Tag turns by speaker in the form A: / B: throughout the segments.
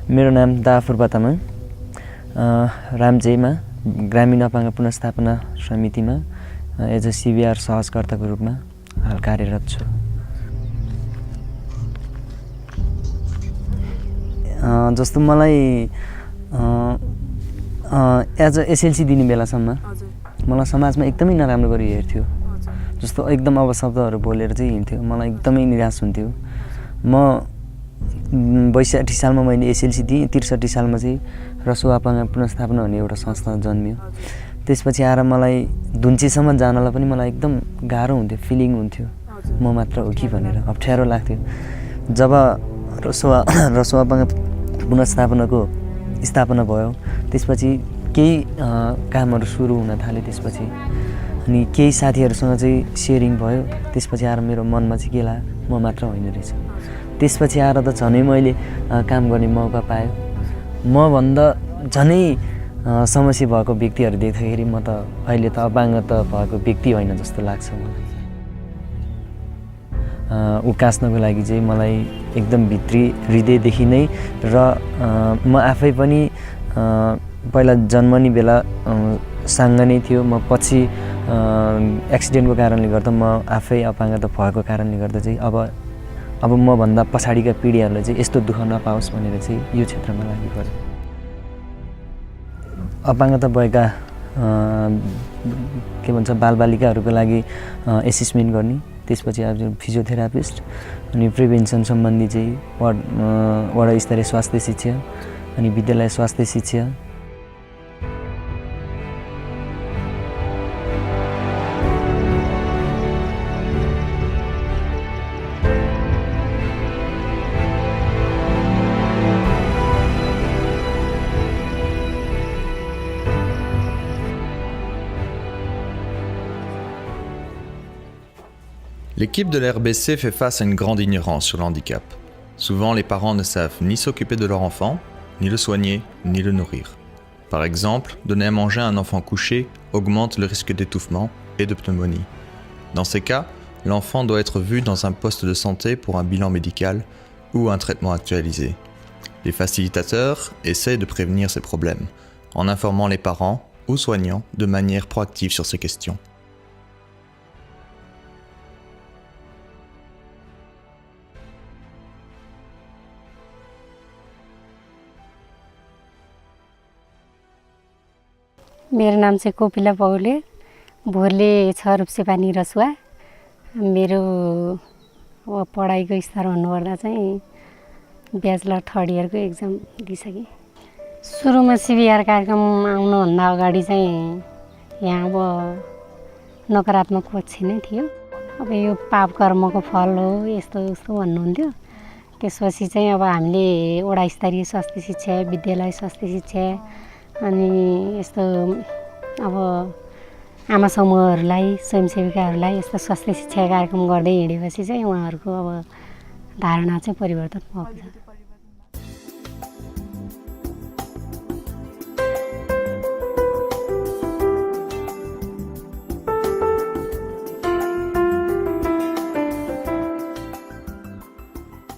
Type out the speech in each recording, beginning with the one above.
A: मेरो नाम दाफुर्बा तामाङ, रामजेमा ग्रामीण अपाङ्ग पुनर्स्थापना समितिमा एज अ सिबिआर सहजकर्ताको रूपमा हाल कार्यरत छु। जस्तो मलाई एज अ एसएलसी दिने बेलासम्म मलाई समाजमा एकदमै नराम्रो गरी हेर्थ्यो। जस्तो एकदम अपशब्दहरू बोलेर चाहिँ हिँड्थ्यो, मलाई एकदमै निराश हुन्थ्यो। म 62 सालमा मैले एसएलसी दिएँ, 63 सालमा चाहिँ रसुवा अपाङ्ग पुनर्स्थापना भन्ने एउटा संस्था जन्मियो। त्यसपछि आएर मलाई धुन्चेसम्म जानलाई पनि मलाई एकदम गाह्रो हुन्थ्यो, फिलिङ हुन्थ्यो म मात्र हो कि भनेर अप्ठ्यारो लाग्थ्यो। जब रसुवा अपाङ्ग पुनर्स्थापनाको स्थापना भयो, त्यसपछि केही कामहरू सुरु हुन थाले। त्यसपछि अनि केही साथीहरूसँग चाहिँ सेयरिङ भयो। त्यसपछि आएर मेरो मनमा चाहिँ के लाग्यो, म मात्र होइन रहेछ। त्यसपछि आएर त झनै मैले काम गर्ने मौका पाएँ। मभन्दा झनै समस्या भएको व्यक्तिहरू देख्दाखेरि म त अहिले त अपाङ्ग त भएको व्यक्ति होइन जस्तो लाग्छ मलाई। उकास्नको लागि चाहिँ मलाई एकदम भित्री हृदयदेखि नै र म आफै पनि पहिला जन्मने बेला साङ्ग नै थियो। म पछि एक्सिडेन्टको कारणले गर्दा म आफै अपाङ्गता भएको कारणले गर्दा चाहिँ अब मभन्दा पछाडिका पिँढीहरूलाई चाहिँ यस्तो दुःख नपाओस् भनेर चाहिँ यो क्षेत्रमा लागि पऱ्यो। अपाङ्गता भएका के भन्छ बालबालिकाहरूको लागि एसेसमेन्ट गर्ने, त्यसपछि अब फिजियोथेरापिस्ट अनि प्रिभेन्सन सम्बन्धी चाहिँ वडा स्तरीय स्वास्थ्य शिक्षा अनि विद्यालय स्वास्थ्य शिक्षा।
B: L'équipe de l'RBC fait face à une grande ignorance sur le handicap. Souvent, les parents ne savent ni s'occuper de leur enfant, ni le soigner, ni le nourrir. Par exemple, donner à manger à un enfant couché augmente le risque d'étouffement et de pneumonie. Dans ces cas, l'enfant doit être vu dans un poste de santé pour un bilan médical ou un traitement actualisé. Les facilitateurs essaient de prévenir ces problèmes en informant les parents ou soignants de manière proactive sur ces questions.
C: मेरो नाम चाहिँ कोपिला पौले, भोरले छ रूपसेपानी रसुवा। मेरो पढाइको स्तर भन्नुपर्दा चाहिँ ब्याचलर 3rd इयरको एक्जाम दिइसकेँ। सुरुमा सिबिआर कार्यक्रम आउनुभन्दा अगाडि चाहिँ यहाँ अब नकारात्मक पक्ष नै थियो। अब यो पाप कर्मको फल हो यस्तो उस्तो भन्नुहुन्थ्यो। त्यसपछि चाहिँ अब हामीले वडा स्तरीय स्वास्थ्य शिक्षा, विद्यालय स्वास्थ्य शिक्षा अनि यस्तो अब आमा समूहहरूलाई, स्वयंसेविकाहरूलाई यस्तो स्वास्थ्य शिक्षा कार्यक्रम गर्दै हिँडेपछि चाहिँ उहाँहरूको अब धारणा चाहिँ परिवर्तन भएको छ।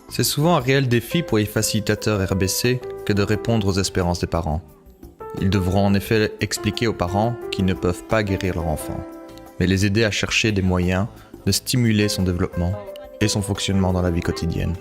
B: C'est souvent un réel défi pour les facilitateurs RBC que de répondre aux espérances des parents. Ils devront en effet expliquer aux parents qu'ils ne peuvent pas guérir leur enfant, mais les aider à chercher des moyens de stimuler son développement et son fonctionnement dans la vie quotidienne.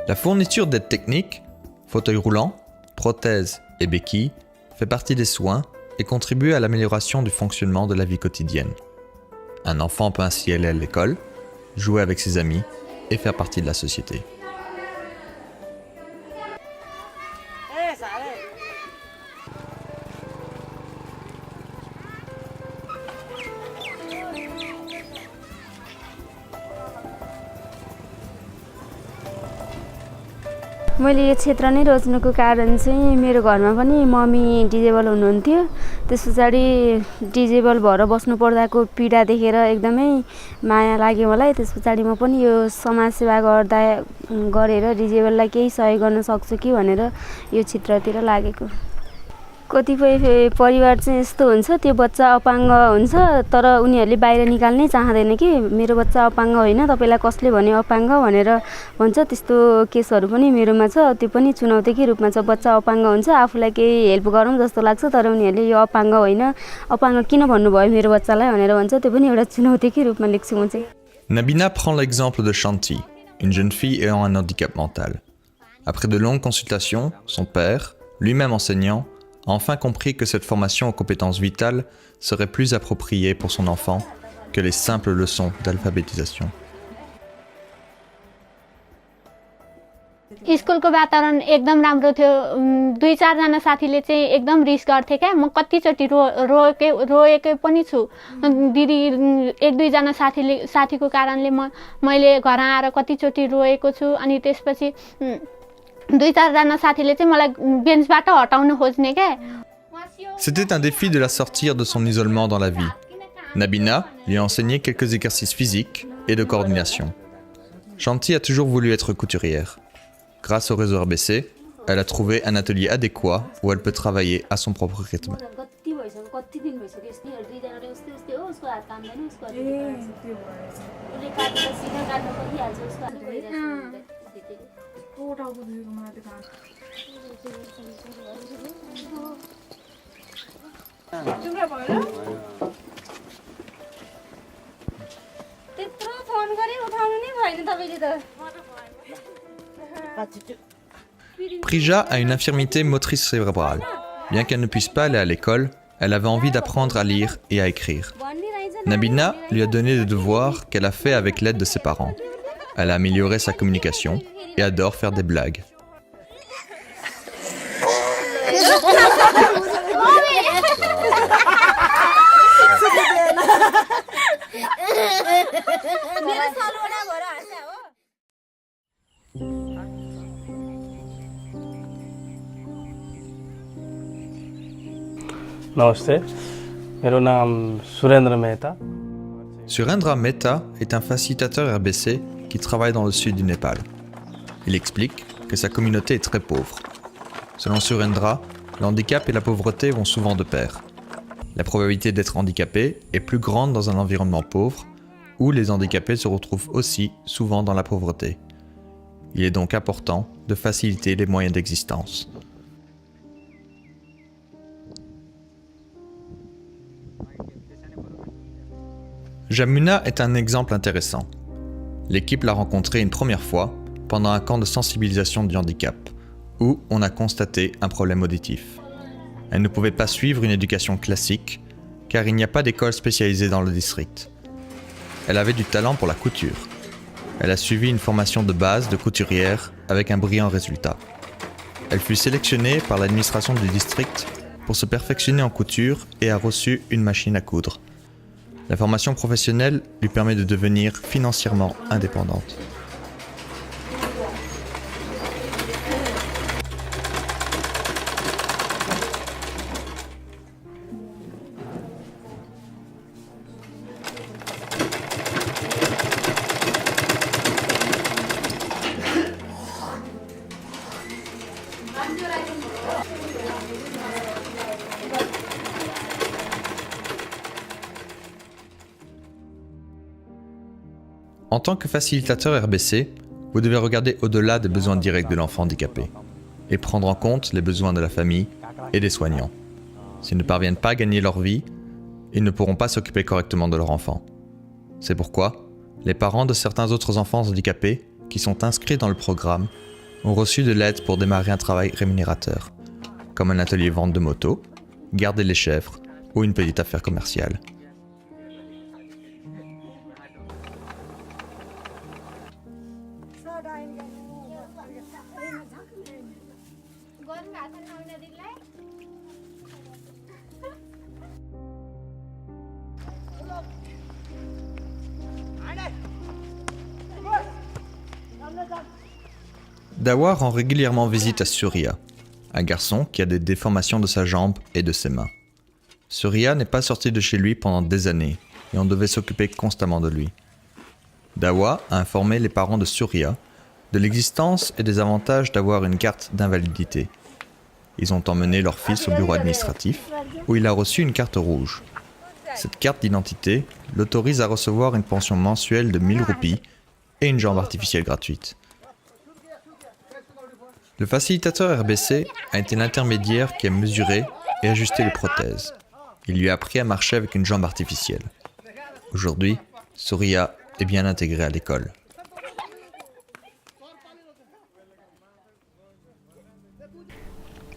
B: La fourniture d'aides techniques, fauteuil roulant, prothèses et béquilles fait partie des soins et contribue à l'amélioration du fonctionnement de la vie quotidienne. Un enfant peut ainsi aller à l'école, jouer avec ses amis et faire partie de la société.
D: मैले यो क्षेत्र नै रोज्नुको कारण चाहिँ मेरो घरमा पनि mummy disable हुनुहुन्थ्यो। त्यस पछाडि डिजेबल भएर बस्नु पर्दाको पीडा देखेर एकदमै माया लाग्यो मलाई। त्यस पछाडि म पनि यो समाजसेवा गरेर डिजेबललाई केही सहयोग गर्न सक्छु कि भनेर यो क्षेत्रतिर लागेको। कतिपय परिवार चाहिँ यस्तो हुन्छ त्यो बच्चा अपाङ्ग हुन्छ तर उनीहरूले बाहिर निकाल्नै चाहँदैन कि मेरो बच्चा अपाङ्ग होइन तपाईँलाई कसले भन्यो अपाङ्ग भनेर भन्छ त्यस्तो केसहरू पनि मेरोमा छ त्यो पनि चुनौतीकै रूपमा छ बच्चा अपाङ्ग हुन्छ आफूलाई केही हेल्प गरौँ जस्तो लाग्छ तर उनीहरूले यो अपाङ्ग होइन अपाङ्ग किन भन्नुभयो मेरो बच्चालाई भनेर भन्छ त्यो पनि एउटा चुनौतीकै रूपमा लेख्छु म चाहिँ
B: Nabina prend l'exemple de Shanti, une jeune fille ayant un handicap mental. Après de longues consultations, son père, lui-même enseignant, a enfin compris que cette formation aux compétences vitales serait plus appropriée pour son enfant que les simples leçons d'alphabétisation.
E: स्कुलको वातावरण एकदम राम्रो थियो 2-4 जना साथीले चाहिँ एकदम रिस गर्थे क्या म कतिचोटि रोएकै पनि छु दिदी 1-2 जना साथीको कारणले मैले घर आएर कतिचोटि रोएको छु अनि त्यसपछि 2-4 जना साथीले चाहिँ मलाई बेन्चबाट हटाउन खोज्ने क्या
B: C'était un défi de la sortir de son isolement dans la vie. Nabina lui a enseigné quelques exercices physiques et de coordination. Shanti a toujours voulu être couturière. Grâce au réseau RBC, elle a trouvé un atelier adéquat où elle peut travailler à son propre rythme. Prija a une infirmité motrice cérébrale. Bien qu'elle ne puisse pas aller à l'école, elle avait envie d'apprendre à lire et à écrire. Nabina lui a donné des devoirs qu'elle a fait avec l'aide de ses parents. Elle a amélioré sa communication et adore faire des blagues.
F: नमस्ते मेरो नाम सुरेन्द्र Mehta
B: Surendra Mehta est un facilitateur RBC qui travaille dans le sud du Népal. Il explique que sa communauté est très pauvre. Selon Surendra, le handicap et la pauvreté vont souvent de pair. La probabilité d'être handicapé est plus grande dans un environnement pauvre, où les handicapés se retrouvent aussi souvent dans la pauvreté. Il est donc important de faciliter les moyens d'existence. Jamuna est un exemple intéressant. L'équipe l'a rencontré une première fois pendant un camp de sensibilisation du handicap, où on a constaté un problème auditif. Elle ne pouvait pas suivre une éducation classique, car il n'y a pas d'école spécialisée dans le district. Elle avait du talent pour la couture. Elle a suivi une formation de base de couturière avec un brillant résultat. Elle fut sélectionnée par l'administration du district pour se perfectionner en couture et a reçu une machine à coudre. La formation professionnelle lui permet de devenir financièrement indépendante. En tant que facilitateur RBC, vous devez regarder au-delà des besoins directs de l'enfant handicapé et prendre en compte les besoins de la famille et des soignants. S'ils ne parviennent pas à gagner leur vie, ils ne pourront pas s'occuper correctement de leur enfant. C'est pourquoi les parents de certains autres enfants handicapés qui sont inscrits dans le programme ont reçu de l'aide pour démarrer un travail rémunérateur, comme un atelier vente de moto, garder les chèvres ou une petite affaire commerciale. Dawa rend régulièrement visite à Surya, un garçon qui a des déformations de sa jambe et de ses mains. Surya n'est pas sorti de chez lui pendant des années et on devait s'occuper constamment de lui. Dawa a informé les parents de Surya de l'existence et des avantages d'avoir une carte d'invalidité. Ils ont emmené leur fils au bureau administratif, où il a reçu une carte rouge. Cette carte d'identité l'autorise à recevoir une pension mensuelle de 1000 roupies et une jambe artificielle gratuite. Le facilitateur RBC a été l'intermédiaire qui a mesuré et ajusté les prothèses. Il lui a appris à marcher avec une jambe artificielle. Aujourd'hui, Surya est bien intégré à l'école.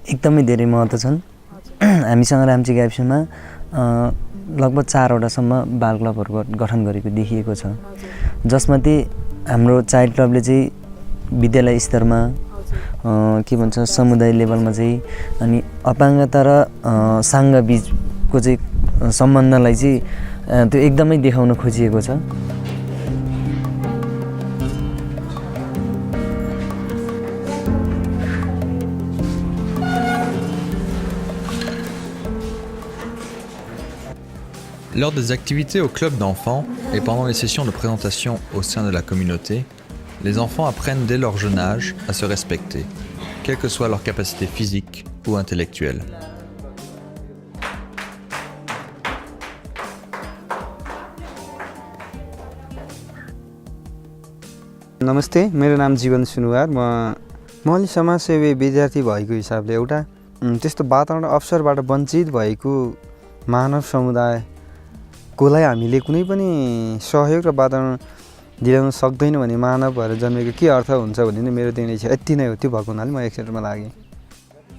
A: एकदमै धेरै महत्त्व छन्। हामीसँग राम्ची गाविसमा लगभग 4वटासम्म बाल क्लबहरू गठन गरेको देखिएको छ, जसमध्ये हाम्रो चाइल्ड क्लबले चाहिँ विद्यालय स्तरमा के भन्छ समुदाय लेभलमा चाहिँ अनि अपाङ्गता र साङ्ग बिचको चाहिँ सम्बन्धलाई चाहिँ त्यो एकदमै देखाउन खोजिएको छ।
B: Lors des activités au club d'enfants et pendant les sessions de présentation au sein de la communauté, les enfants apprennent dès leur jeune âge à se respecter, quelle que soit leur capacité physique ou intellectuelle.
G: नमस्ते, मेरो नाम जीवन सुनुवार। म अलि समाजसेवी विद्यार्थी भएको हिसाबले एउटा त्यस्तो वातावरण अवसरबाट वञ्चित भएको मानव समुदायकोलाई हामीले कुनै पनि सहयोग र वातावरण दिलाउन सक्दैन भने मानव भएर जन्मेको के अर्थ हुन्छ भन्ने मेरो देख्ने इच्छा यति नै हो। त्यो भएको हुनाले म एक क्षेत्रमा लागेँ।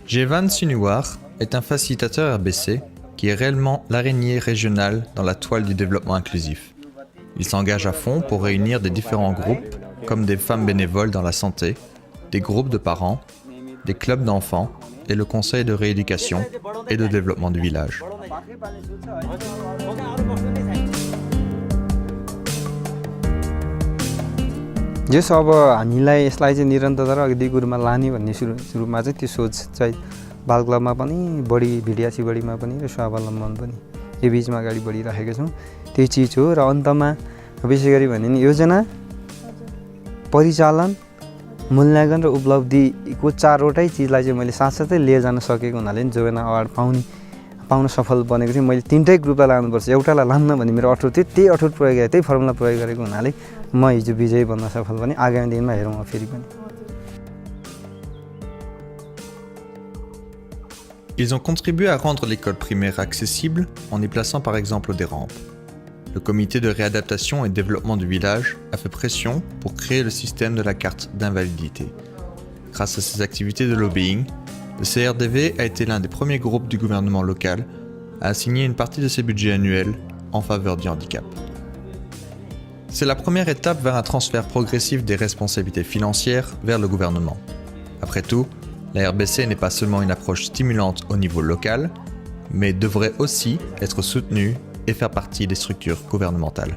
B: Jevan Sunuwar est un facilitateur RBC qui est réellement l'araignée régionale dans la toile du développement inclusif. Il s'engage à fond pour réunir des différents groupes comme des femmes bénévoles dans la santé, des groupes de parents, des clubs d'enfants et le conseil de rééducation et de développement du village.
G: जस अब हामीलाई यसलाई चाहिँ निरन्तरता र अघि गुरुमा लाने भन्ने सुरुमा चाहिँ त्यो सोच चाहिँ बाल क्लबमा पनि बढी भिडियासी बढीमा पनि र स्वावलम्बन पनि यो बिचमा अगाडि बढिराखेका छौँ। त्यही चिज हो र अन्तमा विशेष गरी भने नि योजना परिचालन मूल्याङ्कन र उपलब्धिको 4वटै चिजलाई चाहिँ मैले साथसाथै लिएर जान सकेको हुनाले नि जोवेना अवार्ड पाउन सफल बनेको थिएँ। मैले 3टै ग्रुपलाई लानुपर्छ, एउटालाई लान्न भन्ने मेरो अठोट थियो। त्यही अठोट प्रयोग गरेँ, त्यही फर्मुला प्रयोग गरेको हुनाले म हिजो विजयी बन्न सफल बने। आगामी दिनमा हेरौँ फेरि पनि।
B: Ils ont contribué à rendre l'école primaire accessible en y plaçant par exemple des rampes. Le comité de réadaptation et développement du village a fait pression pour créer le système de la carte d'invalidité. Grâce à ces activités de lobbying, le CRDV a été l'un des premiers groupes du gouvernement local à assigner une partie de ses budgets annuels en faveur du handicap. C'est la première étape vers un transfert progressif des responsabilités financières vers le gouvernement. Après tout, la RBC n'est pas seulement une approche stimulante au niveau local, mais devrait aussi être soutenue et faire partie des structures gouvernementales.